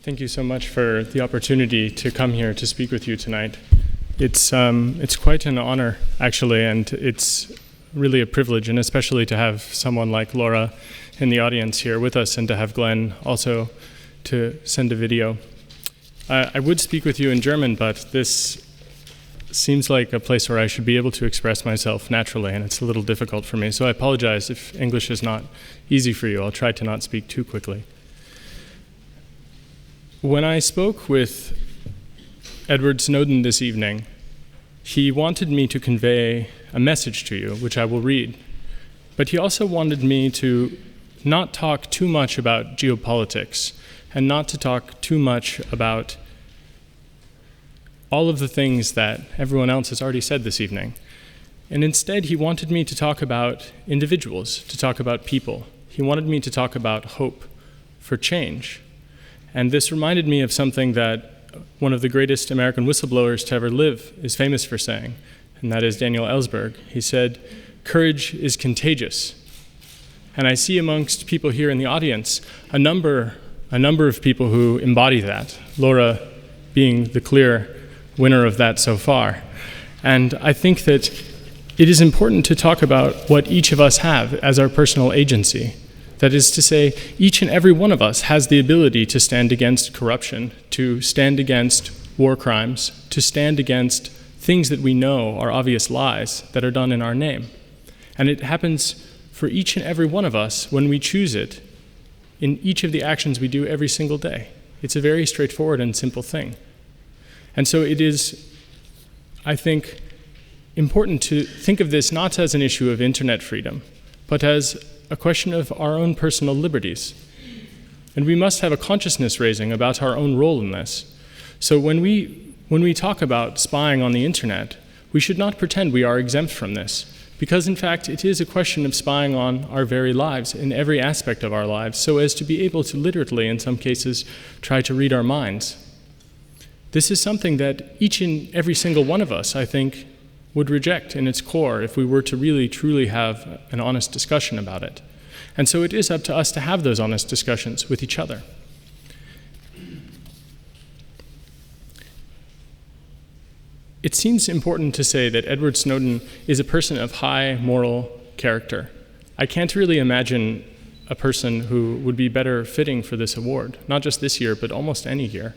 Thank you so much for the opportunity to come here to speak with you tonight. It's quite an honor, actually, and it's really a privilege, and especially to have someone like Laura in the audience here with us, and to have Glenn also to send a video. I would speak with you in German, but this seems like a place where I should be able to express myself naturally, and it's a little difficult for me, so I apologize if English is not easy for you. I'll try to not speak too quickly. When I spoke with Edward Snowden this evening, he wanted me to convey a message to you, which I will read. But he also wanted me to not talk too much about geopolitics and not to talk too much about all of the things that everyone else has already said this evening. And instead, he wanted me to talk about individuals, to talk about people. He wanted me to talk about hope for change. And this reminded me of something that one of the greatest American whistleblowers to ever live is famous for saying, and that is Daniel Ellsberg. He said, "Courage is contagious." And I see amongst people here in the audience a number of people who embody that, Laura being the clear winner of that so far. And I think that it is important to talk about what each of us have as our personal agency. That is to say, each and every one of us has the ability to stand against corruption, to stand against war crimes, to stand against things that we know are obvious lies that are done in our name. And it happens for each and every one of us when we choose it in each of the actions we do every single day. It's a very straightforward and simple thing. And so it is, I think, important to think of this not as an issue of internet freedom, but as a question of our own personal liberties. And we must have a consciousness raising about our own role in this. So when we talk about spying on the internet, we should not pretend we are exempt from this, because in fact it is a question of spying on our very lives in every aspect of our lives, so as to be able to literally, in some cases, try to read our minds. This is something that each and every single one of us, I think, would reject in its core if we were to really, truly have an honest discussion about it. And so it is up to us to have those honest discussions with each other. It seems important to say that Edward Snowden is a person of high moral character. I can't really imagine a person who would be better fitting for this award, not just this year, but almost any year.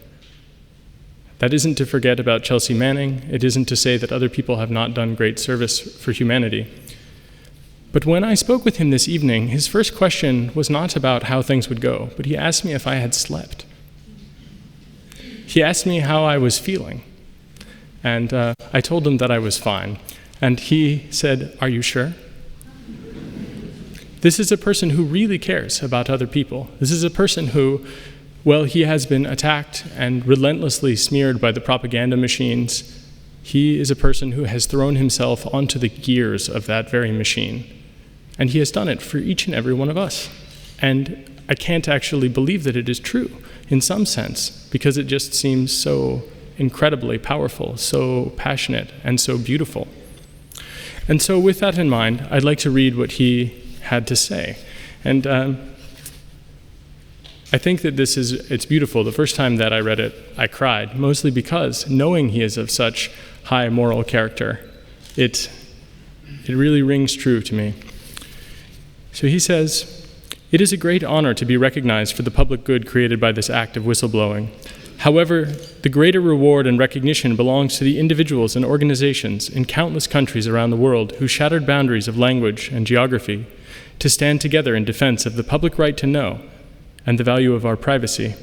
That isn't to forget about Chelsea Manning. It isn't to say that other people have not done great service for humanity. But when I spoke with him this evening, his first question was not about how things would go, but he asked me if I had slept. He asked me how I was feeling. And I told him that I was fine. And he said, "Are you sure?" This is a person who really cares about other people. This is a person who, well, he has been attacked and relentlessly smeared by the propaganda machines. He is a person who has thrown himself onto the gears of that very machine. And he has done it for each and every one of us. And I can't actually believe that it is true, in some sense, because it just seems so incredibly powerful, so passionate, and so beautiful. And so with that in mind, I'd like to read what he had to say. And I think that it's beautiful. The first time that I read it, I cried, mostly because knowing he is of such high moral character, it really rings true to me. So he says, "It is a great honor to be recognized for the public good created by this act of whistleblowing. However, the greater reward and recognition belongs to the individuals and organizations in countless countries around the world who shattered boundaries of language and geography to stand together in defense of the public right to know and the value of our privacy.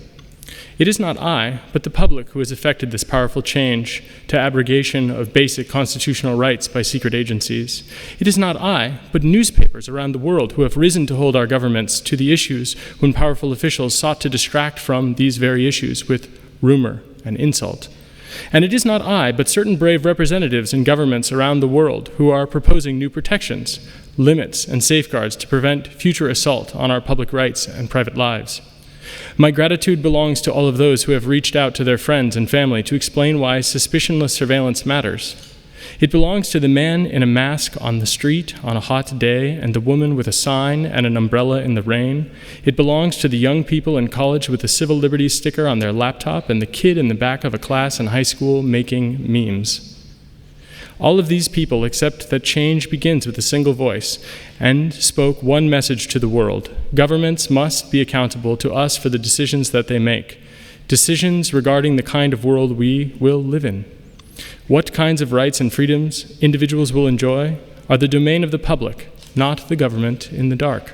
It is not I, but the public who has effected this powerful change to abrogation of basic constitutional rights by secret agencies. It is not I, but newspapers around the world who have risen to hold our governments to the issues when powerful officials sought to distract from these very issues with rumor and insult. And it is not I, but certain brave representatives in governments around the world who are proposing new protections, limits, and safeguards to prevent future assault on our public rights and private lives. My gratitude belongs to all of those who have reached out to their friends and family to explain why suspicionless surveillance matters. It belongs to the man in a mask on the street on a hot day and the woman with a sign and an umbrella in the rain. It belongs to the young people in college with a civil liberties sticker on their laptop and the kid in the back of a class in high school making memes. All of these people accept that change begins with a single voice and spoke one message to the world. Governments must be accountable to us for the decisions that they make, decisions regarding the kind of world we will live in. What kinds of rights and freedoms individuals will enjoy are the domain of the public, not the government in the dark.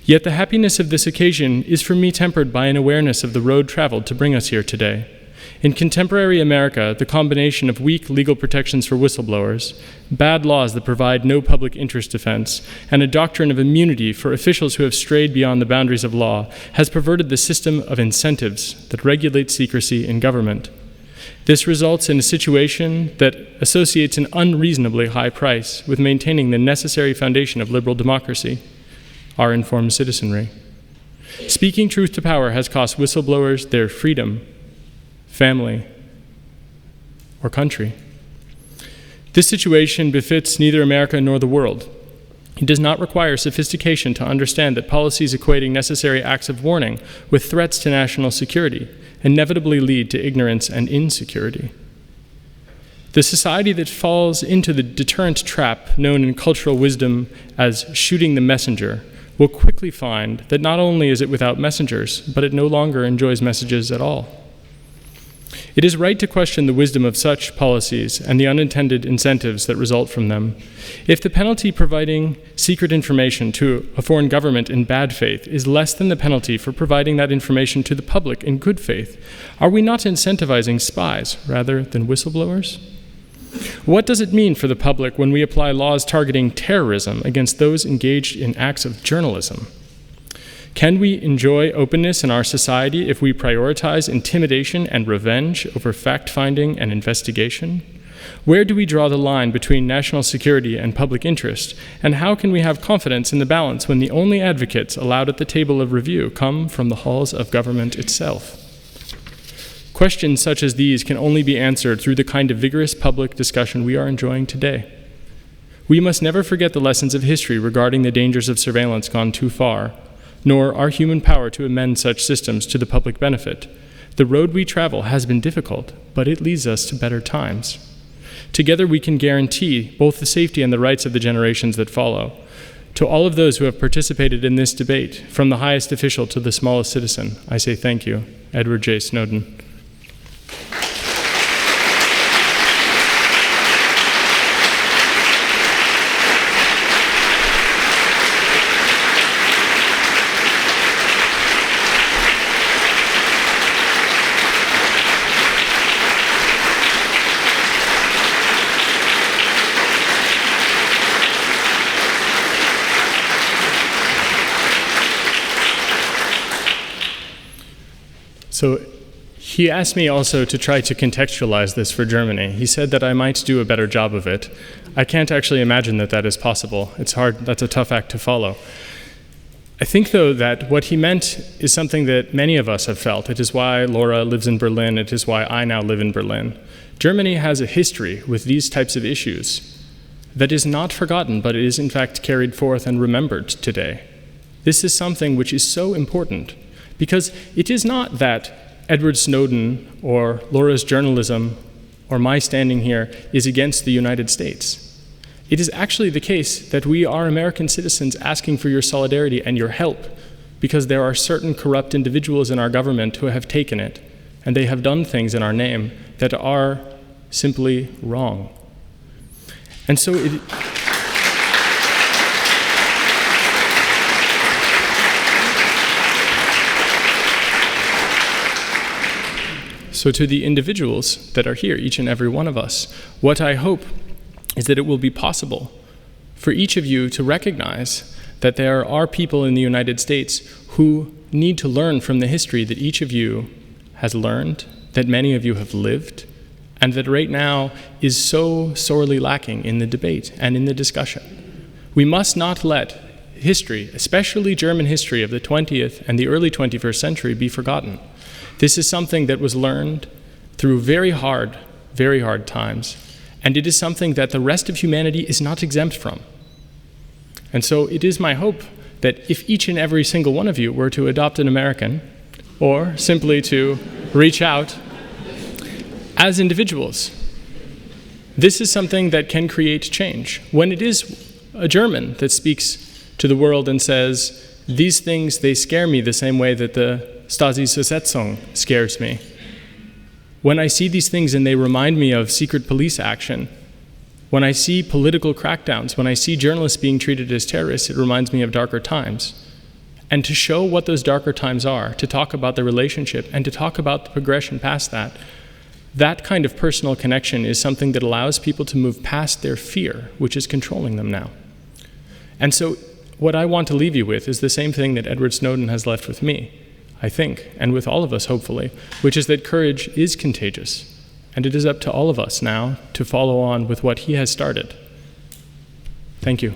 Yet the happiness of this occasion is for me tempered by an awareness of the road traveled to bring us here today. In contemporary America, the combination of weak legal protections for whistleblowers, bad laws that provide no public interest defense, and a doctrine of immunity for officials who have strayed beyond the boundaries of law has perverted the system of incentives that regulate secrecy in government. This results in a situation that associates an unreasonably high price with maintaining the necessary foundation of liberal democracy, our informed citizenry. Speaking truth to power has cost whistleblowers their freedom, family, or country. This situation befits neither America nor the world. It does not require sophistication to understand that policies equating necessary acts of warning with threats to national security inevitably lead to ignorance and insecurity. The society that falls into the deterrent trap known in cultural wisdom as shooting the messenger will quickly find that not only is it without messengers, but it no longer enjoys messages at all. It is right to question the wisdom of such policies and the unintended incentives that result from them. If the penalty providing secret information to a foreign government in bad faith is less than the penalty for providing that information to the public in good faith, are we not incentivizing spies rather than whistleblowers? What does it mean for the public when we apply laws targeting terrorism against those engaged in acts of journalism? Can we enjoy openness in our society if we prioritize intimidation and revenge over fact-finding and investigation? Where do we draw the line between national security and public interest? And how can we have confidence in the balance when the only advocates allowed at the table of review come from the halls of government itself? Questions such as these can only be answered through the kind of vigorous public discussion we are enjoying today. We must never forget the lessons of history regarding the dangers of surveillance gone too far, nor our human power to amend such systems to the public benefit. The road we travel has been difficult, but it leads us to better times. Together we can guarantee both the safety and the rights of the generations that follow. To all of those who have participated in this debate, from the highest official to the smallest citizen, I say thank you. Edward J. Snowden. So he asked me also to try to contextualize this for Germany. He said that I might do a better job of it. I can't actually imagine that that is possible. It's hard, that's a tough act to follow. I think, though, that what he meant is something that many of us have felt. It is why Laura lives in Berlin. It is why I now live in Berlin. Germany has a history with these types of issues that is not forgotten, but is in fact carried forth and remembered today. This is something which is so important, because it is not that Edward Snowden or Laura's journalism or my standing here is against the United States. It is actually the case that we are American citizens asking for your solidarity and your help, because there are certain corrupt individuals in our government who have taken it, and they have done things in our name that are simply wrong. And so So to the individuals that are here, each and every one of us, what I hope is that it will be possible for each of you to recognize that there are people in the United States who need to learn from the history that each of you has learned, that many of you have lived, and that right now is so sorely lacking in the debate and in the discussion. We must not let history, especially German history of the 20th and the early 21st century, be forgotten. This is something that was learned through very hard times, And it is something that the rest of humanity is not exempt from. And so it is my hope that if each and every single one of you were to adopt an American, or simply to reach out as individuals, this is something that can create change. When it is a German that speaks to the world and says, these things, they scare me the same way that the Stasi-Versetzung scares me. When I see these things and they remind me of secret police action, when I see political crackdowns, when I see journalists being treated as terrorists, it reminds me of darker times. And to show what those darker times are, to talk about the relationship, and to talk about the progression past that, that kind of personal connection is something that allows people to move past their fear, which is controlling them now. And so what I want to leave you with is the same thing that Edward Snowden has left with me, I think, and with all of us, hopefully, which is that courage is contagious. And it is up to all of us now to follow on with what he has started. Thank you.